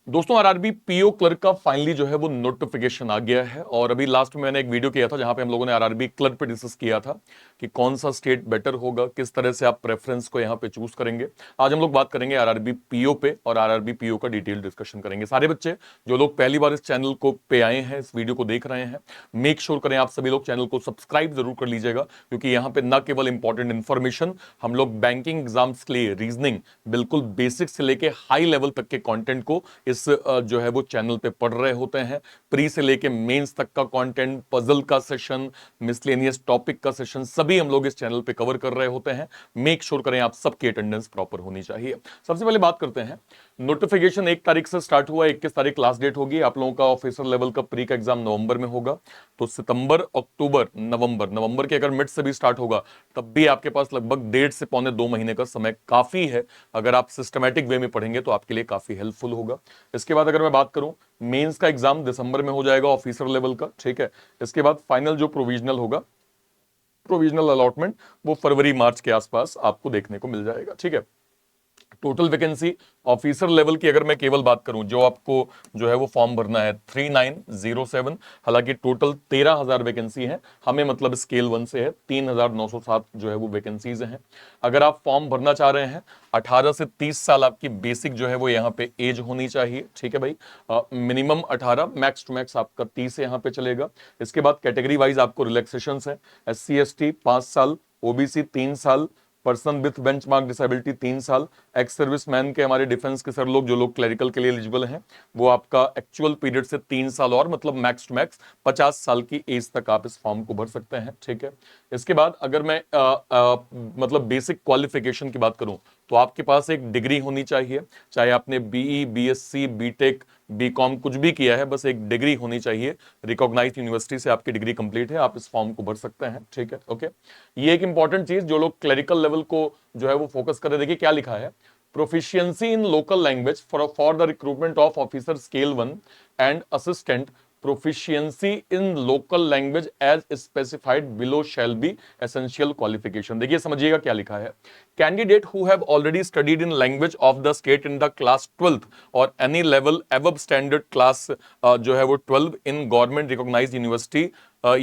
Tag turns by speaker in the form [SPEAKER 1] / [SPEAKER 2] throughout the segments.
[SPEAKER 1] दोस्तों RRB PO clerk का finally जो है वो नोटिफिकेशन आ गया है। और अभी लास्ट में मैंने एक वीडियो किया था जहां पे हम लोगों ने आरआरबी क्लर्क पे डिस्कस किया था कि कौन सा स्टेट बेटर होगा, किस तरह से आप प्रेफरेंस को यहां पे चूज करेंगे। आज हम लोग बात करेंगे आरआरबी पीओ पे और आरआरबी पीओ का डिटेल डिस्कशन करेंगे। सारे बच्चे जो लोग पहली बार इस चैनल को पे आए हैं, इस वीडियो को देख रहे हैं, मेक श्योर करें आप सभी लोग चैनल को सब्सक्राइब जरूर कर लीजिएगा, क्योंकि यहां पे न केवल इंपॉर्टेंट इंफॉर्मेशन, हम लोग बैंकिंग एग्जाम्स के लिए रीजनिंग बिल्कुल बेसिक से लेके हाई लेवल तक के कंटेंट को इस जो है वो चैनल पे पढ़ रहे होते हैं। प्री से लेके मेंस तक का कंटेंट, पजल का सेशन, मिसलेनियस टॉपिक का सेशन, सभी हम लोग इस चैनल पे कवर कर रहे होते हैं। मेक श्योर करें आप सबकी अटेंडेंस प्रॉपर होनी चाहिए। सबसे पहले बात करते हैं, नोटिफिकेशन 1 तारीख से स्टार्ट हुआ, 21 तारीख लास्ट डेट होगी। आप लोगों का ऑफिसर लेवल का प्री का एग्जाम नवंबर में होगा, तो सितंबर, अक्टूबर, नवंबर के अगर मिड से भी स्टार्ट होगा तब भी आपके पास लगभग 1.5 से 2 महीने का समय काफी है। अगर आप सिस्टमैटिक वे में पढ़ेंगे तो आपके लिए काफी हेल्पफुल होगा। इसके बाद अगर मैं बात करूं, मेंस का एग्जाम दिसंबर में हो जाएगा ऑफिसर लेवल का, ठीक है। इसके बाद फाइनल जो प्रोविजनल होगा, प्रोविजनल अलॉटमेंट, वो फरवरी मार्च के आसपास आपको देखने को मिल जाएगा, ठीक है। टोटल वैकेंसी ऑफिसर लेवल की अगर मैं केवल बात करूं, जो आपको जो है वो फॉर्म भरना है 3907, हालांकि टोटल 13,000 वैकेंसी है। हमें मतलब स्केल 1 से है 3,907 जो है वो वैकेंसीज हैं। अगर आप फॉर्म भरना चाह रहे हैं, 18 से 30 साल आपकी बेसिक जो है वो यहाँ पे एज होनी चाहिए, ठीक है भाई। मिनिमम 18, मैक्स टू मैक्स आपका 30 यहाँ पे चलेगा। इसके बाद कैटेगरी वाइज आपको रिलैक्सेशन है, SC ST 5 साल, OBC 3 साल, पर्सन विथ बेंचमार्क डिसेबिलिटी 3 साल, एक्स सर्विसमैन के हमारे डिफेंस के सर लोग जो लोग क्लरिकल के लिए एलिजिबल हैं, वो आपका एक्चुअल पीरियड से 3 साल और, मतलब मैक्स टू मैक्स 50 साल की एज तक आप इस फॉर्म को भर सकते हैं, ठीक है। इसके बाद अगर मैं मतलब बेसिक क्वालिफिकेशन की बात करूं, तो आपके पास एक डिग्री होनी चाहिए, चाहे आपने BE BSc BTech BCom कुछ भी किया है, बस एक डिग्री होनी चाहिए। रिकॉग्नाइज्ड यूनिवर्सिटी से आपकी डिग्री कंप्लीट है, आप इस फॉर्म को भर सकते हैं, ठीक है, ओके। ये एक इंपॉर्टेंट चीज, जो लोग क्लरिकल लेवल को जो है वो फोकस कर रहे, देखिए क्या लिखा है, proficiency in local language for the recruitment of officer scale 1 and assistant, proficiency in local language as specified below shall be essential qualification। देखिए समझिएगा क्या लिखा है, candidate who have already studied in language of the state in the class 12th or any level above standard class जो है वो 12 in government recognized university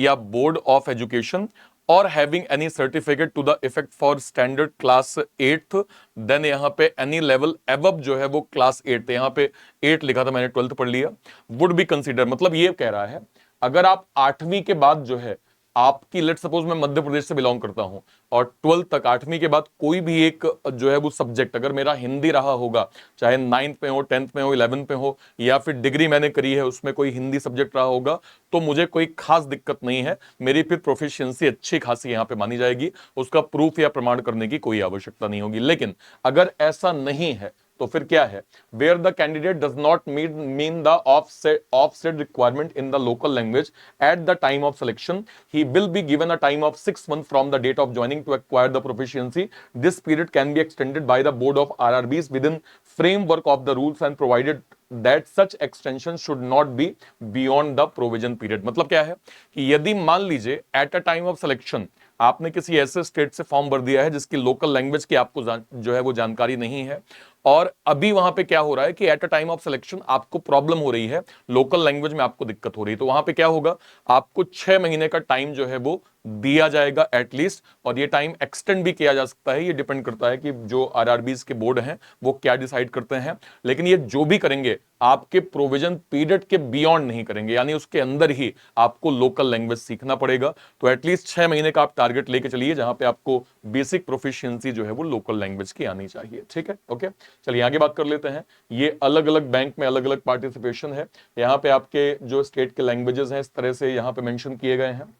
[SPEAKER 1] या board of education और having any certificate to the effect for standard class 8th, then यहाँ पे any level above जो है वो क्लास 8th, यहाँ पे 8 लिखा था, मैंने 12th पढ़ लिया, वुड बी कंसीडर। मतलब ये कह रहा है, अगर आप 8वीं के बाद जो है आपकी, लेट सपोज मैं मध्य प्रदेश से बिलोंग करता हूं और 12th तक, 8वीं के बाद कोई भी एक जो है वो सब्जेक्ट अगर मेरा हिंदी रहा होगा, चाहे 9th में हो, 10th में हो, 11th में हो, या फिर डिग्री मैंने करी है उसमें कोई हिंदी सब्जेक्ट रहा होगा, तो मुझे कोई खास दिक्कत नहीं है, मेरी फिर प्रोफिशिएंसी अच्छी खासी यहां पे मानी जाएगी, उसका प्रूफ या प्रमाण करने की कोई आवश्यकता नहीं होगी। लेकिन अगर ऐसा नहीं है तो फिर क्या है, where the candidate does not mean the offset requirement in the local language at the time of selection, he will be given a time of 6 months from the date of joining to acquire the proficiency. This period can be extended by the board of RRBs within framework of the rules and provided that such extension should not be beyond the provision period। मतलब क्या है कि यदि मान लीजिए at a time of selection आपने किसी ऐसे स्टेट से फॉर्म भर दिया है जिसकी लोकल लैंग्वेज की आपको जो है वो जानकारी नहीं है, और अभी वहां पे क्या हो रहा है कि at a time of selection आपको प्रॉब्लम हो रही है, लोकल लैंग्वेज में आपको दिक्कत हो रही है, तो वहां पे क्या होगा, आपको 6 महीने का टाइम जो है वो दिया जाएगा एटलीस्ट। और ये टाइम एक्सटेंड भी किया जा सकता है, ये डिपेंड करता है कि जो आरआरबीज के बोर्ड हैं वो क्या डिसाइड करते हैं। लेकिन ये जो भी करेंगे आपके प्रोविजन पीरियड के बियॉन्ड नहीं करेंगे, यानी उसके अंदर ही आपको लोकल लैंग्वेज सीखना पड़ेगा। तो एटलीस्ट 6 महीने का आप टारगेट लेके चलिए, जहां पे आपको बेसिक प्रोफिशिएंसी जो है वो लोकल लैंग्वेज की आनी चाहिए, ठीक है, ओके। चलिए आगे बात कर लेते हैं। ये अलग अलग बैंक में अलग अलग पार्टिसिपेशन है, यहाँ पे आपके जो स्टेट के लैंग्वेजेस हैं इस तरह से यहाँ पे मेंशन किए गए हैं,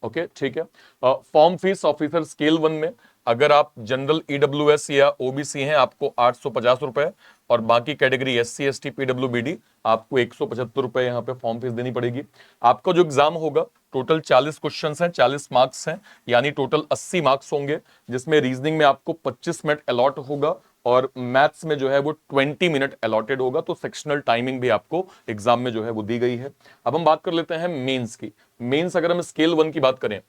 [SPEAKER 1] ओके, ठीक है। फॉर्म फीस ऑफिसर स्केल 1 में अगर आप जनरल EWS या OBC हैं आपको 850 रुपए, और बाकी कैटेगरी SC ST PWBD आपको 175 रुपए यहाँ पे फॉर्म फीस देनी पड़ेगी। आपका जो एग्जाम होगा टोटल 40 क्वेश्चन हैं, 40 मार्क्स हैं, यानी टोटल 80 मार्क्स होंगे, जिसमें रीजनिंग में आपको 25 मिनट अलॉट होगा और मैथ्स में जो है वो 20 मिनट अलॉटेड होगा। तो सेक्शनल टाइमिंग भी आपको एग्जाम में जो है वो दी गई है। अब हम बात कर लेते हैं मेंस की। मेंस अगर हम स्केल 1 की बात करें,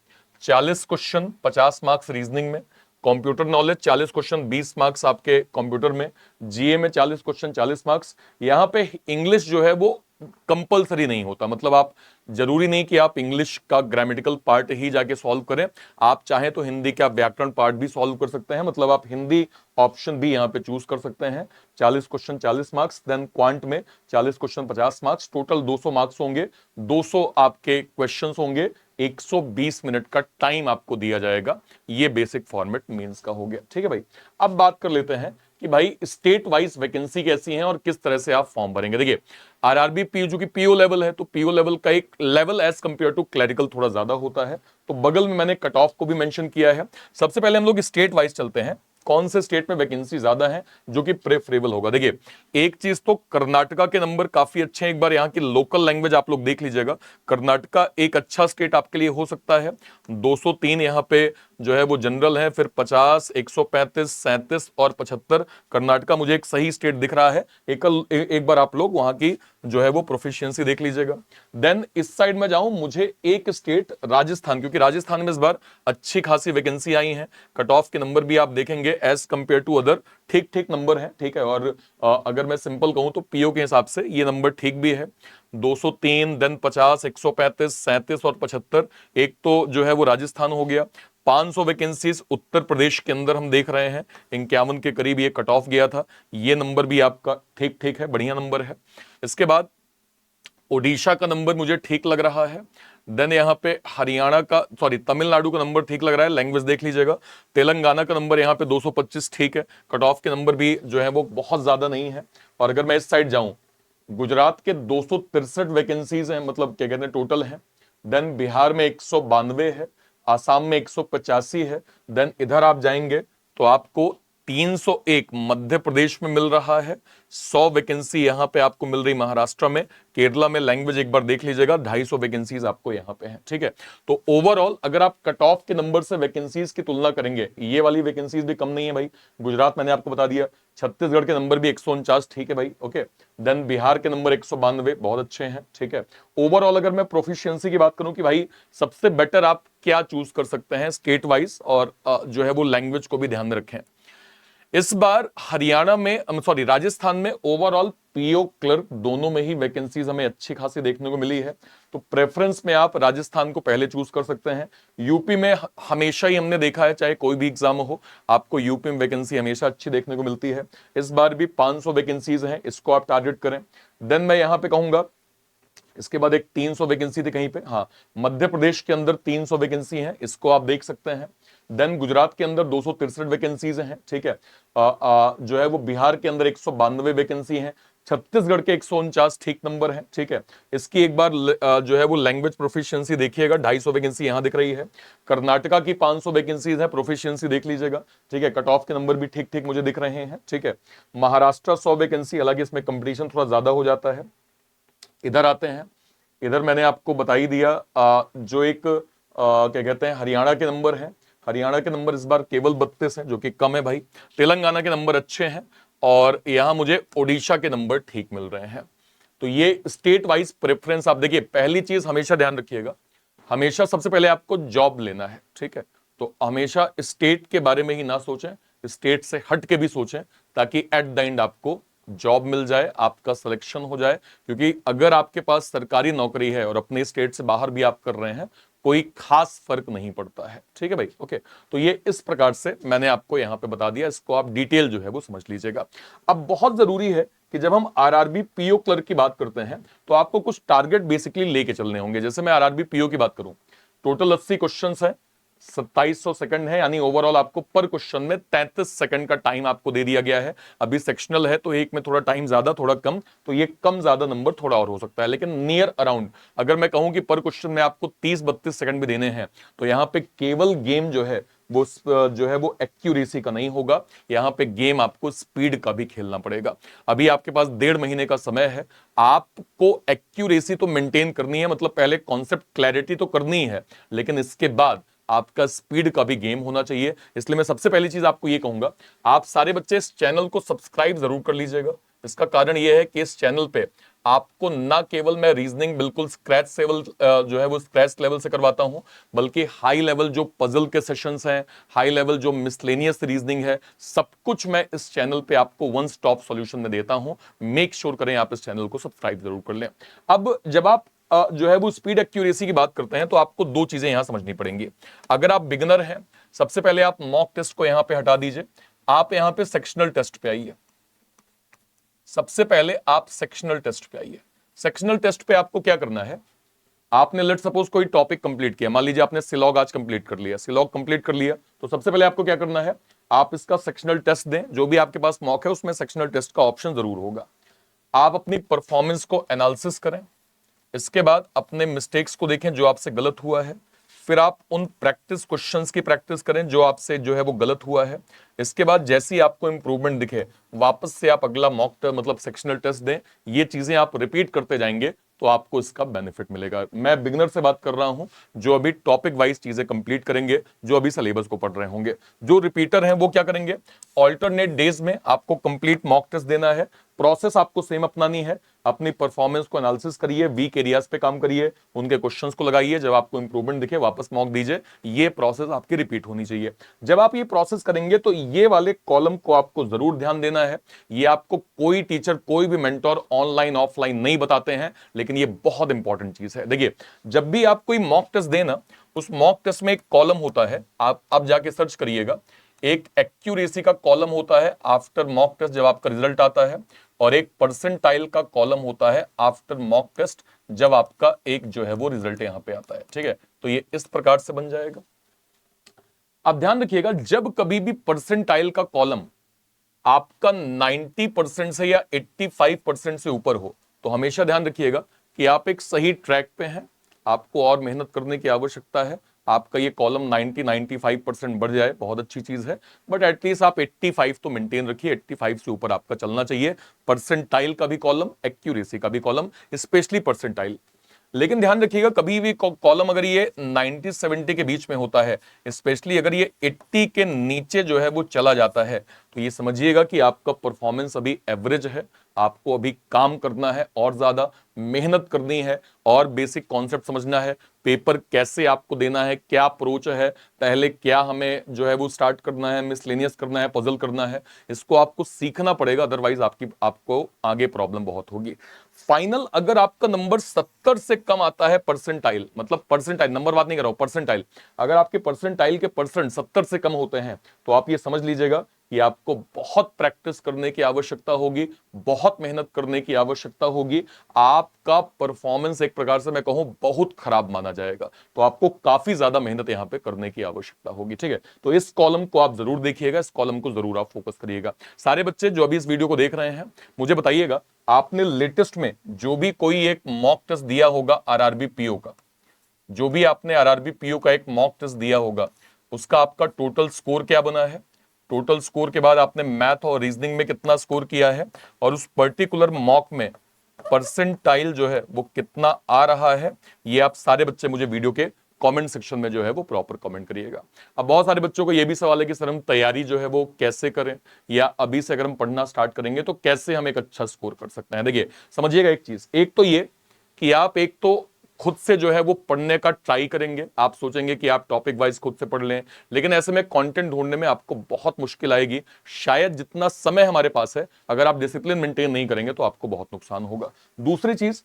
[SPEAKER 1] 40 क्वेश्चन, 50 मार्क्स रीजनिंग में, कंप्यूटर नॉलेज 40 क्वेश्चन 20 मार्क्स आपके कंप्यूटर में, जीए में 40 क्वेश्चन 40 मार्क्स। यहां पे इंग्लिश जो है वो कंपलसरी नहीं होता, मतलब आप जरूरी नहीं कि आप इंग्लिश का ग्रामेटिकल पार्ट ही जाके सॉल्व करें, आप चाहें तो हिंदी का व्याकरण पार्ट भी सॉल्व कर सकते हैं, मतलब आप हिंदी ऑप्शन भी यहां पे चूज कर सकते हैं। 40 क्वेश्चन 40 मार्क्स, देन क्वांट में 40 क्वेश्चन 50 मार्क्स, टोटल 200 मार्क्स होंगे, 200 आपके क्वेश्चंस होंगे, 120 मिनट का टाइम आपको दिया जाएगा। ये बेसिक फॉर्मेट मेंस का हो गया, ठीक है भाई। अब बात कर लेते हैं कि भाई स्टेट वाइज वैकेंसी कैसी है और किस तरह से आप फॉर्म भरेंगे। देखिए आरआरबी पीओ जो कि पीओ लेवल है, तो पीओ लेवल का एक level as compare to clerical थोड़ा ज्यादा होता है, तो बगल में मैंने कट ऑफ को भी मेंशन किया है। सबसे पहले हम लोग स्टेट वाइज चलते हैं, कौन से स्टेट में वैकेंसी ज्यादा है जो कि प्रेफरेबल होगा। देखिए एक चीज तो कर्नाटका के नंबर काफी अच्छे हैं, एक बार यहाँ की लोकल लैंग्वेज आप लोग देख लीजिएगा। कर्नाटका एक अच्छा स्टेट आपके लिए हो सकता है, 203 यहाँ पे जो है वो जनरल है, फिर 50, 135, 37 और 75 कर्नाटका मुझे एक सही स्टेट दिख रहा है। एक बार आप लोग वहां की जो है वो प्रोफिशिएंसी देख लीजिएगा। देन इस साइड में जाऊं, मुझे एक स्टेट राजस्थान, क्योंकि राजस्थान में इस बार अच्छी खासी वैकेंसी आई है, कट ऑफ के नंबर भी आप देखेंगे एज कंपेयर टू अदर ठीक ठीक नंबर है, ठीक है। और अगर मैं सिंपल कहूं तो पीओ के हिसाब से ये नंबर ठीक भी है, 203, देन 50, 135, 37 और 75, एक तो जो है वो राजस्थान हो गया। 500 वैकेंसीज उत्तर प्रदेश के अंदर हम देख रहे हैं, 51 के करीब ये कट ऑफ गया था, ये नंबर भी आपका ठीक ठीक है, बढ़िया नंबर है। इसके बाद ओडिशा का नंबर मुझे ठीक लग रहा है, देन यहाँ पे हरियाणा का, सॉरी तमिलनाडु का नंबर ठीक लग रहा है, लैंग्वेज देख लीजिएगा। तेलंगाना का नंबर यहाँ पे 225 ठीक है, कट ऑफ के नंबर भी जो है वो बहुत ज्यादा नहीं है। और अगर मैं इस साइड जाऊं, गुजरात के 263 वैकेंसीज हैं, मतलब क्या कहते हैं टोटल है। देन बिहार में 192 है, आसाम में 185 है। देन इधर आप जाएंगे तो आपको 301 मध्य प्रदेश में मिल रहा है, 100 वैकेंसी यहां पे आपको मिल रही महाराष्ट्र में, केरला में लैंग्वेज एक बार देख लीजिएगा, 250 वैकेंसीज आपको यहां पे हैं, ठीक है। तो ओवरऑल अगर आप कट ऑफ के नंबर से वैकेंसीज की तुलना करेंगे, ये वाली वैकेंसीज भी कम नहीं है भाई। गुजरात मैंने आपको बता दिया, छत्तीसगढ़ के नंबर भी 149 ठीक है भाई, ओके। देन बिहार के नंबर 192 बहुत अच्छे हैं, ठीक है। ओवरऑल अगर मैं प्रोफिशिएंसी की बात करूं कि भाई सबसे बेटर आप क्या चूज कर सकते हैं स्टेट वाइज, और जो है वो लैंग्वेज को भी ध्यान में रखें। इस बार हरियाणा में, सॉरी राजस्थान में ओवरऑल पीओ क्लर्क दोनों में ही वैकेंसीज हमें अच्छी खासी देखने को मिली है, तो प्रेफरेंस में आप राजस्थान को पहले चूज कर सकते हैं। यूपी में हमेशा ही हमने देखा है, चाहे कोई भी एग्जाम हो, आपको यूपी में वैकेंसी हमेशा अच्छी देखने को मिलती है। इस बार भी 500 वैकेंसीज हैं, इसको आप टारगेट करें। देन मैं यहां पे कहूंगा, इसके बाद एक 300 वैकेंसी थी कहीं पे, हाँ मध्य प्रदेश के अंदर 300 वैकेंसी है, इसको आप देख सकते हैं। देन गुजरात के अंदर 263 वैकेंसीज हैं, ठीक है। जो है वो बिहार के अंदर 192 वैकेंसी है, छत्तीसगढ़ के 149 ठीक नंबर है, ठीक है। इसकी एक बार जो है वो लैंग्वेज प्रोफिशिएंसी देखिएगा, 250 वैकेंसी यहां दिख रही है। कर्नाटका की 500 वैकेंसीज है, प्रोफिशिएंसी देख लीजिएगा, ठीक है। कट ऑफ के नंबर भी ठीक ठीक मुझे दिख रहे हैं, ठीक है। महाराष्ट्र 100 वैकेंसी, हालांकि इसमें कंपटीशन थोड़ा ज्यादा हो जाता है। इधर आते हैं, इधर मैंने आपको बता ही दिया जो एक क्या कहते हैं हरियाणा के नंबर है, हरियाणा के नंबर इस बार केवल 32 है, जो कि कम है भाई। तेलंगाना के नंबर अच्छे हैं, और यहां मुझे ओडिशा के नंबर ठीक मिल रहे हैं। तो ये स्टेट वाइज प्रेफरेंस आप देखिए, पहली चीज हमेशा ध्यान रखिएगा, हमेशा सबसे पहले आपको जॉब लेना है, ठीक है। तो हमेशा स्टेट के बारे में ही ना सोचें, स्टेट से हट के भी सोचें, ताकि एट द एंड आपको जॉब मिल जाए, आपका सिलेक्शन हो जाए। क्योंकि अगर आपके पास सरकारी नौकरी है और अपने स्टेट से बाहर भी आप कर रहे हैं, कोई खास फर्क नहीं पड़ता है, ठीक है भाई, ओके। तो ये इस प्रकार से मैंने आपको यहां पे बता दिया, इसको आप डिटेल जो है वो समझ लीजिएगा। अब बहुत जरूरी है कि जब हम आरआरबी पीओ क्लर्क की बात करते हैं, तो आपको कुछ टारगेट बेसिकली लेके चलने होंगे। जैसे मैं आरआरबी पीओ की बात करूं, टोटल 80 क्वेश्चन है, 2700 सेकंड है, यानी ओवरऑल आपको पर क्वेश्चन में 33 सेकंड का टाइम आपको दे दिया गया है। अभी सेक्शनल है तो एक में थोड़ा टाइम ज्यादा थोड़ा कम, तो ये कम ज्यादा नंबर थोड़ा और हो सकता है, लेकिन नियर अराउंड अगर मैं कहूं कि पर क्वेश्चन में आपको 30-32 सेकंड भी देने हैं, तो यहां पे केवल गेम जो है वो एक्यूरेसी का नहीं होगा, यहां पे गेम आपको स्पीड का भी खेलना पड़ेगा। अभी आपके पास 1.5 महीने का समय है, आपको एक्यूरेसी तो मेंटेन करनी है, मतलब पहले कॉन्सेप्ट क्लैरिटी तो करनी है, लेकिन इसके बाद आपका स्पीड का भी गेम होना चाहिए। इसलिए मैं सबसे पहली चीज आपको यह कहूंगा, आप सारे बच्चे इस चैनल को सब्सक्राइब जरूर कर लीजिएगा। इसका कारण यह है कि इस चैनल पे आपको ना केवल मैं रीजनिंग बिल्कुल स्क्रैच लेवल जो है वो स्क्रैच लेवल से करवाता हूं, बल्कि हाई लेवल जो पजल के सेशंस हैं, हाई लेवल जो मिसलेनियस रीजनिंग है, सब कुछ मैं इस चैनल पे आपको वन स्टॉप सॉल्यूशन में देता हूं। मेक श्योर करें आप इस चैनल को सब्सक्राइब जरूर कर लें। अब जब आप जो है वो स्पीड एक्यूरेसी की बात करते हैं तो आपको दो चीजें यहां समझनी पड़ेंगी। अगर आप बिगिनर हैं, सबसे पहले आप मॉक टेस्ट को यहां पे हटा दीजिए, आप यहां पे सेक्शनल टेस्ट पे आइए। सबसे पहले आप सेक्शनल टेस्ट पे आइए। सेक्शनल टेस्ट पे आपको क्या करना है, आपने लेट सपोज कोई टॉपिक कंप्लीट किया, मान लीजिए आपने सिलॉग आज कंप्लीट कर लिया, सिलॉग कंप्लीट कर लिया, तो सबसे पहले आपको क्या करना है, आप इसका सेक्शनल टेस्ट दें। जो भी आपके पास मॉक है उसमें सेक्शनल टेस्ट का ऑप्शन जरूर होगा। आप अपनी परफॉर्मेंस को एनालिसिस करें, इसके बाद अपने मिस्टेक्स को देखें जो आपसे गलत हुआ है, फिर आप उन प्रैक्टिस क्वेश्चंस की प्रैक्टिस करें जो आपसे जो है वो गलत हुआ है। इसके बाद जैसे ही आपको इंप्रूवमेंट दिखे, वापस से आप अगला मॉक मतलब सेक्शनल टेस्ट दें। ये चीजें आप रिपीट करते जाएंगे तो आपको इसका बेनिफिट मिलेगा। मैं बिगिनर से बात कर रहा हूं जो अभी टॉपिक वाइज चीजें कंप्लीट करेंगे, जो अभी सिलेबस को पढ़ रहे होंगे। जो रिपीटर हैं वो क्या करेंगे, ऑल्टरनेट डेज में आपको कंप्लीट मॉक टेस्ट देना है। प्रोसेस आपको सेम अपनानी है, अपनी परफॉर्मेंस को एनालिसिस करिए, वीक एरियाज पे काम करिए, उनके क्वेश्चंस को लगाइए, जब आपको इंप्रूवमेंट दिखे वापस मॉक दीजिए। ये प्रोसेस आपकी रिपीट होनी चाहिए। जब आप ये प्रोसेस करेंगे तो ये वाले कॉलम को आपको जरूर ध्यान देना है। ये आपको कोई टीचर, कोई भी मेंटोर ऑनलाइन ऑफलाइन नहीं बताते हैं, लेकिन ये बहुत इंपॉर्टेंट चीज है। देखिए, जब भी आप कोई मॉक टेस्ट देना, उस मॉक टेस्ट में एक कॉलम होता है, आप जाके सर्च करिएगा, एक एक्यूरेसी का कॉलम होता है आफ्टर मॉक टेस्ट जब आपका रिजल्ट आता है, और एक परसेंटाइल का कॉलम होता है आफ्टर मॉक टेस्ट जब आपका एक जो है वो रिजल्ट यहां पे आता है। ठीक है, तो ये इस प्रकार से बन जाएगा। अब ध्यान रखिएगा, जब कभी भी परसेंटाइल का कॉलम आपका 90% से या 85% से ऊपर हो, तो हमेशा ध्यान रखिएगा कि आप एक सही ट्रैक पे हैं, आपको और मेहनत करने की आवश्यकता है। आपका ये कॉलम 90-95% बढ़ जाए बहुत अच्छी चीज है, बट एटलीस्ट आप 85 तो मेंटेन रखिए, 85 से ऊपर आपका चलना चाहिए। परसेंटाइल का भी कॉलम, एक्यूरेसी का भी कॉलम, स्पेशली परसेंटाइल। लेकिन ध्यान रखिएगा, कभी भी कॉलम अगर ये 90-70 के बीच में होता है, स्पेशली अगर ये 80 के नीचे जो है वो चला जाता है, तो ये समझिएगा कि आपका परफॉर्मेंस अभी एवरेज है। आपको अभी काम करना है, और ज्यादा मेहनत करनी है, और बेसिक कॉन्सेप्ट समझना है, पेपर कैसे आपको देना है, क्या अप्रोच है, पहले क्या हमें जो है वो स्टार्ट करना है, मिसलेनियस करना है, पजल करना है, इसको आपको सीखना पड़ेगा। अदरवाइज आपको आगे प्रॉब्लम बहुत होगी। फाइनल अगर आपका नंबर 70 से कम आता है, परसेंटाइल मतलब परसेंटाइल, नंबर बात नहीं कर रहा हूं, परसेंटाइल, अगर आपके परसेंटाइल के परसेंट 70 से कम होते हैं, तो आप ये समझ लीजिएगा कि आपको बहुत प्रैक्टिस करने की आवश्यकता होगी, बहुत मेहनत करने की आवश्यकता होगी। आपका परफॉर्मेंस एक प्रकार से मैं कहूं बहुत खराब माना जाएगा, तो आपको काफी ज्यादा मेहनत यहां पे करने की आवश्यकता होगी। ठीक है, तो इस कॉलम को आप जरूर देखिएगा, इस कॉलम को जरूर आप फोकस करिएगा। सारे बच्चे जो अभी इस वीडियो को देख रहे हैं, मुझे बताइएगा, आपने लेटेस्ट में जो भी कोई एक मॉक टेस्ट दिया होगा आरआरबी पीओ का, जो भी आपने आरआरबी पीओ का एक मॉक टेस्ट दिया होगा, उसका आपका टोटल स्कोर क्या बना है, टोटल स्कोर के बाद आपने मैथ और रीजनिंग में कितना स्कोर किया है, और उस पर्टिकुलर मॉक में परसेंटाइल जो है वो कितना आ रहा है, ये आप सारे बच्चे मुझे वीडियो के कमेंट सेक्शन में जो है वो प्रॉपर कमेंट करिएगा। अब बहुत सारे बच्चों को ये भी सवाल है कि सर हम तैयारी जो है वो कैसे करें, या अभी से अगर हम पढ़ना स्टार्ट करेंगे तो कैसे हम एक अच्छा स्कोर कर सकते हैं। देखिए, समझिएगा एक चीज, एक तो ये कि आप एक तो खुद से जो है वो पढ़ने का ट्राई करेंगे। आप सोचेंगे कि आप टॉपिक वाइज खुद से पढ़ लें, लेकिन ऐसे में कंटेंट ढूंढने में आपको बहुत मुश्किल आएगी। शायद जितना समय हमारे पास है, अगर आप डिसिप्लिन मेंटेन नहीं करेंगे तो आपको बहुत नुकसान होगा। दूसरी चीज,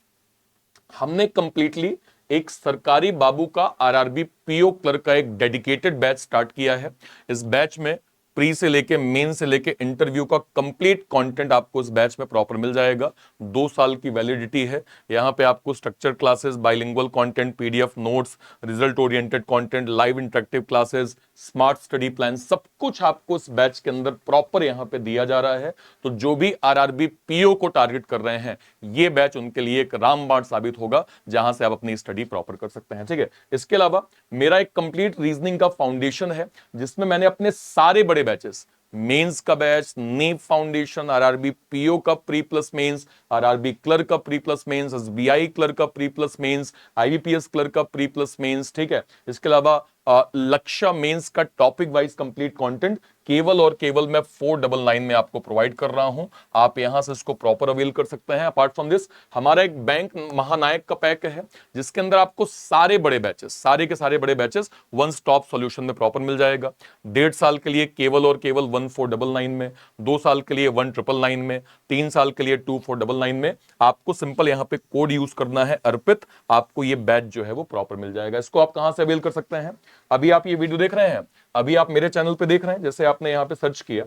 [SPEAKER 1] हमने कंप्लीटली एक सरकारी बाबू का आरआरबी पीओ क्लर्क का एक डेडिकेटेड बैच स्टार्ट किया है। इस बैच में प्री से लेके मेन से लेके इंटरव्यू का कंप्लीट कंटेंट आपको इस बैच में प्रॉपर मिल जाएगा। 2 साल की वैलिडिटी है। यहां पे आपको structure classes, bilingual content, PDF notes, result oriented content, live interactive classes, smart study plan, सब कुछ आपको इस बैच के अंदर प्रॉपर यहां पे दिया जा रहा है। तो जो भी आरआरबी पीओ को टारगेट कर रहे हैं, ये बैच उनके लिए एक रामबाण साबित होगा, जहां से आप अपनी स्टडी प्रॉपर कर सकते हैं। ठीक है, इसके अलावा मेरा एक कंप्लीट रीजनिंग का फाउंडेशन है, जिसमें मैंने अपने सारे बड़े बैचेस, मेंस का batch, Neev foundation, RRB PO का pre plus mains, RRB clerk का pre plus mains, SBI clerk का pre plus mains, IBPS clerk का प्री प्लस मेंस, ठीक है, इसके अलावा लक्ष्य मेंस का टॉपिक वाइज कंप्लीट कंटेंट केवल और केवल मैं 499 में आपको प्रोवाइड कर रहा हूं। आप यहां से इसको प्रॉपर अवेल कर सकते हैं। अपार्ट फ्रॉम दिस हमारा एक बैंक महानायक का पैक है जिसके अंदर आपको सारे बड़े बैचेस, सारे के सारे बड़े बैचेस वन स्टॉप सॉल्यूशन में प्रॉपर मिल जाएगा। 1.5 साल के लिए केवल और केवल 1499 में, 2 साल के लिए 1999 में, 3 साल के लिए 2499 में। आपको सिंपल यहां पे कोड यूज करना है अर्पित, आपको ये बैच जो है वो प्रॉपर मिल जाएगा। इसको आप कहां से अवेल कर सकते हैं? अभी आप ये वीडियो देख रहे हैं, अभी आप मेरे चैनल पे देख रहे हैं, जैसे आपने यहां पे सर्च किया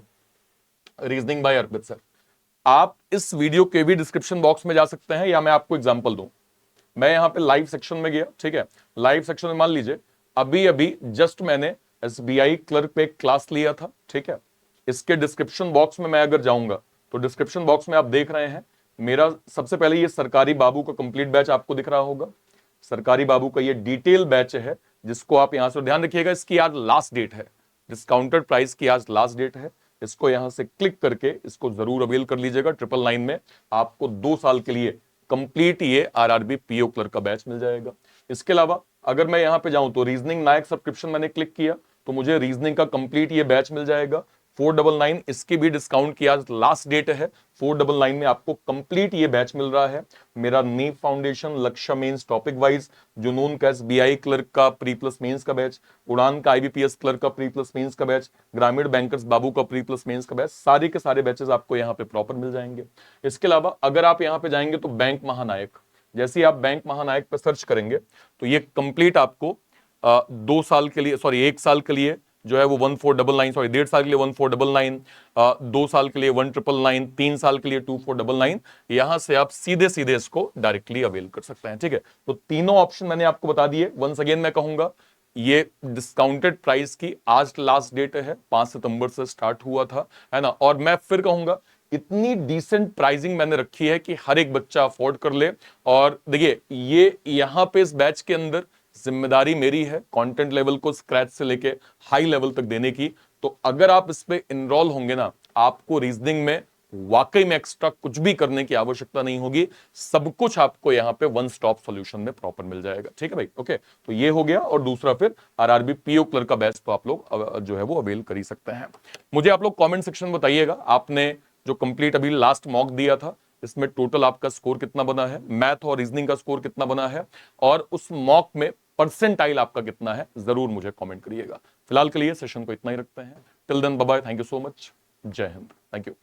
[SPEAKER 1] रीजनिंग बाय अर्पित सर, आप इस वीडियो के भी डिस्क्रिप्शन बॉक्स में जा सकते हैं, या मैं आपको एग्जांपल दूं। मैं यहां पे लाइव सेक्शन में गया, ठीक है, लाइव सेक्शन में मान लीजिए अभी अभी जस्ट मैंने एसबीआई क्लर्क पे एक क्लास लिया था, ठीक है। इसके डिस्क्रिप्शन बॉक्स में मैं अगर जाऊंगा तो डिस्क्रिप्शन बॉक्स में आप देख रहे हैं मेरा सबसे पहले ये सरकारी बाबू का कंप्लीट बैच आपको दिख रहा होगा। सरकारी बाबू का ये डिटेल बैच है जिसको आप यहां से, ध्यान रखिएगा इसकी आज लास्ट डेट है, डिस्काउंटेड प्राइस की आज लास्ट डेट है। इसको यहां से क्लिक करके इसको जरूर अवेल कर लीजिएगा। 999 में आपको 2 साल के लिए कंप्लीट ये आरआरबी पीओ क्लर्क का बैच मिल जाएगा। इसके अलावा अगर मैं यहां पे जाऊं तो रीजनिंग नायक सब्सक्रिप्शन मैंने क्लिक किया तो मुझे रीजनिंग का कंप्लीट ये बैच मिल जाएगा 499। इसकी भी डिस्काउंट की आज लास्ट डेट है, 499 में आपको कंप्लीट ये बैच मिल रहा है। मेरा नीव फाउंडेशन, लक्ष्य मेंस टॉपिक वाइज, जुनून का एसबीआई क्लर्क का प्री प्लस मेंस का बैच, उड़ान का आईबीपीएस क्लर्क का प्री प्लस मेंस का बैच, ग्रामीण बैंकर्स बाबू का प्री प्लस मेंस का बैच, सारे के सारे बैचेस आपको यहाँ पे प्रॉपर मिल जाएंगे। इसके अलावा अगर आप यहाँ पे जाएंगे तो बैंक महानायक, जैसे आप बैंक महानायक पर सर्च करेंगे तो ये कंप्लीट आपको 2 साल के लिए, सॉरी 1 साल के लिए जो है वो 1499, सॉरी 1.5 साल के लिए 1499, 2 साल के लिए 1999, 3 साल के लिए 2499। यहां से आप सीधे सीधे इसको डायरेक्टली अवेल कर सकते हैं, ठीक है। तो तीनों ऑप्शन मैंने आपको बता दिए। वंस अगेन मैं कहूंगा ये डिस्काउंटेड प्राइस की आज लास्ट डेट है, 5 सितंबर से स्टार्ट हुआ था, है ना। और मैं फिर कहूंगा इतनी डिसेंट प्राइसिंग मैंने रखी है कि हर एक बच्चा अफोर्ड कर ले। और देखिए ये यहां पे इस बैच के अंदर जिम्मेदारी मेरी है कंटेंट लेवल को स्क्रैच से लेके हाई लेवल तक देने की। तो अगर आप इस पे इनरोल होंगे ना, आपको रीजनिंग में वाकई में एक्स्ट्रा कुछ भी करने की आवश्यकता नहीं होगी, सब कुछ आपको यहाँ पे वन स्टॉप सॉल्यूशन में प्रॉपर मिल जाएगा, ठीक है भाई। ओके, तो ये हो गया। और दूसरा फिर आरआरबी पीओ क्लर्क का बैच तो आप लोग जो है वो अवेल कर ही सकते हैं। मुझे आप लोग कॉमेंट सेक्शन में बताइएगा आपने जो कंप्लीट अभी लास्ट मॉक दिया था इसमें टोटल आपका स्कोर कितना बना है, मैथ और रीजनिंग का स्कोर कितना बना है, और उस मॉक में परसेंटाइल आपका कितना है, जरूर मुझे कमेंट करिएगा। फिलहाल के लिए सेशन को इतना ही रखते हैं। Till then bye bye, thank you so much, जय हिंद, थैंक यू।